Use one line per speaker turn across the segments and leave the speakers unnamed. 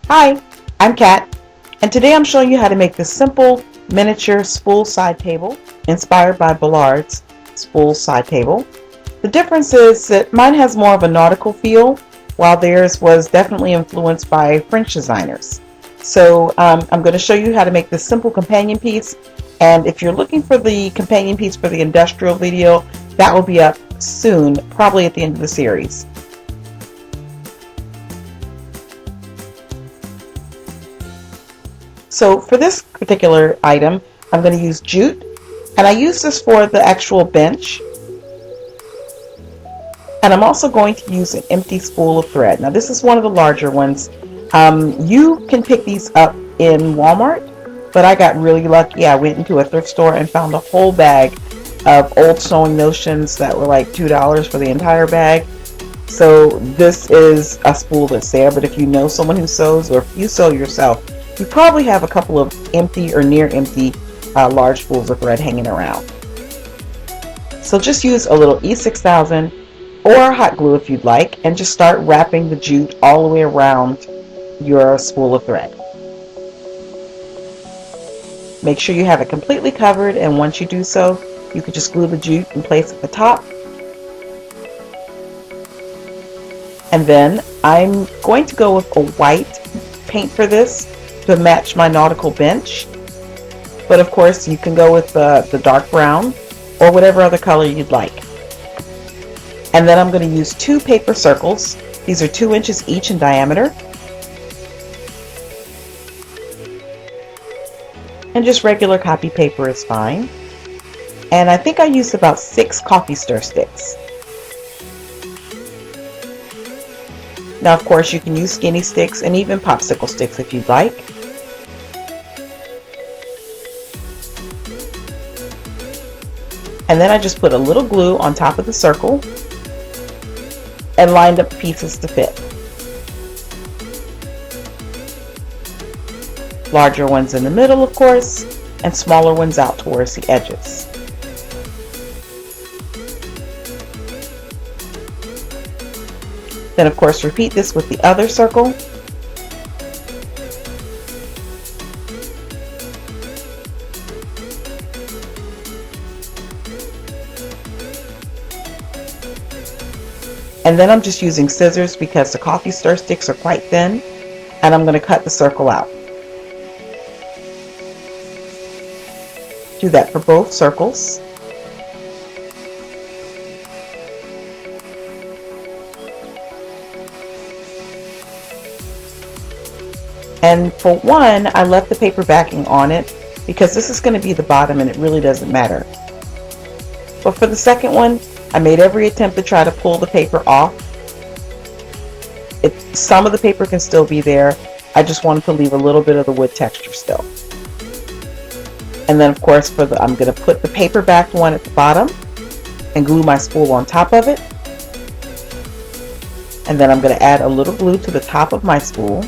Hi, I'm Kat, and today I'm showing you how to make this simple miniature spool side table inspired by Bullard's spool side table. The difference is that mine has more of a nautical feel, while theirs was definitely influenced by French designers. So I'm going to show you how to make this simple companion piece, and if you're looking for the companion piece for the industrial video, that will be up soon, probably at the end of the series. So for this particular item, I'm going to use jute, and I use this for the actual bench. And I'm also going to use an empty spool of thread. Now this is one of the larger ones. You can pick these up in Walmart, but I got really lucky. I went into a thrift store and found a whole bag of old sewing notions that were like $2 for the entire bag. So this is a spool that's there, but if you know someone who sews, or if you sew yourself, you probably have a couple of empty or near empty large spools of thread hanging around. So just use a little E6000 or hot glue if you'd like, and just start wrapping the jute all the way around your spool of thread. Make sure you have it completely covered, and once you do so, you can just glue the jute in place at the top. And then I'm going to go with a white paint for this to match my nautical bench, but of course you can go with the dark brown or whatever other color you'd like. And then I'm going to use 2 paper circles. These are 2 inches each in diameter, and just regular copy paper is fine. And I think I used about 6 coffee stir sticks. Now of course you can use skinny sticks and even popsicle sticks if you'd like. And then I just put a little glue on top of the circle and lined up pieces to fit. Larger ones in the middle, of course, and smaller ones out towards the edges. Then of course repeat this with the other circle. And then I'm just using scissors because the coffee stir sticks are quite thin, and I'm going to cut the circle out. Do that for both circles. And for one, I left the paper backing on it because this is going to be the bottom and it really doesn't matter. But for the second one, I made every attempt to try to pull the paper off. Some of the paper can still be there. I just wanted to leave a little bit of the wood texture still. And then of course I'm going to put the paper back one at the bottom and glue my spool on top of it. And then I'm going to add a little glue to the top of my spool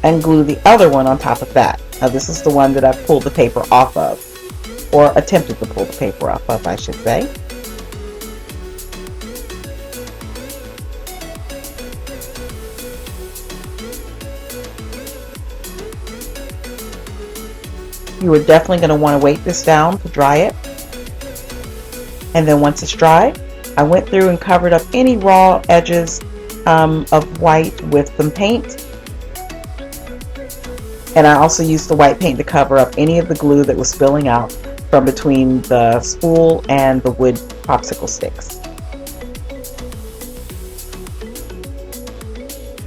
and glue the other one on top of that. Now this is the one that I've pulled the paper off of, or attempted to pull the paper off of, I should say. You are definitely going to want to weight this down to dry it. And then once it's dry, I went through and covered up any raw edges of white with some paint. And I also used the white paint to cover up any of the glue that was spilling out from between the spool and the wood popsicle sticks.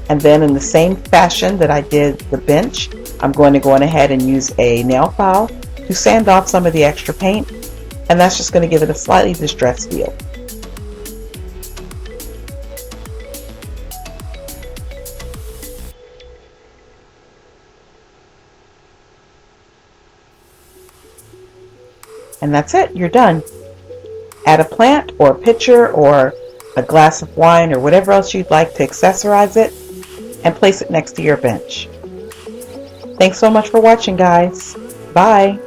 And then in the same fashion that I did the bench, I'm going to go on ahead and use a nail file to sand off some of the extra paint, and that's just going to give it a slightly distressed feel. And that's it, you're done. Add a plant or a pitcher or a glass of wine or whatever else you'd like to accessorize it, and place it next to your bench. Thanks so much for watching, guys. Bye.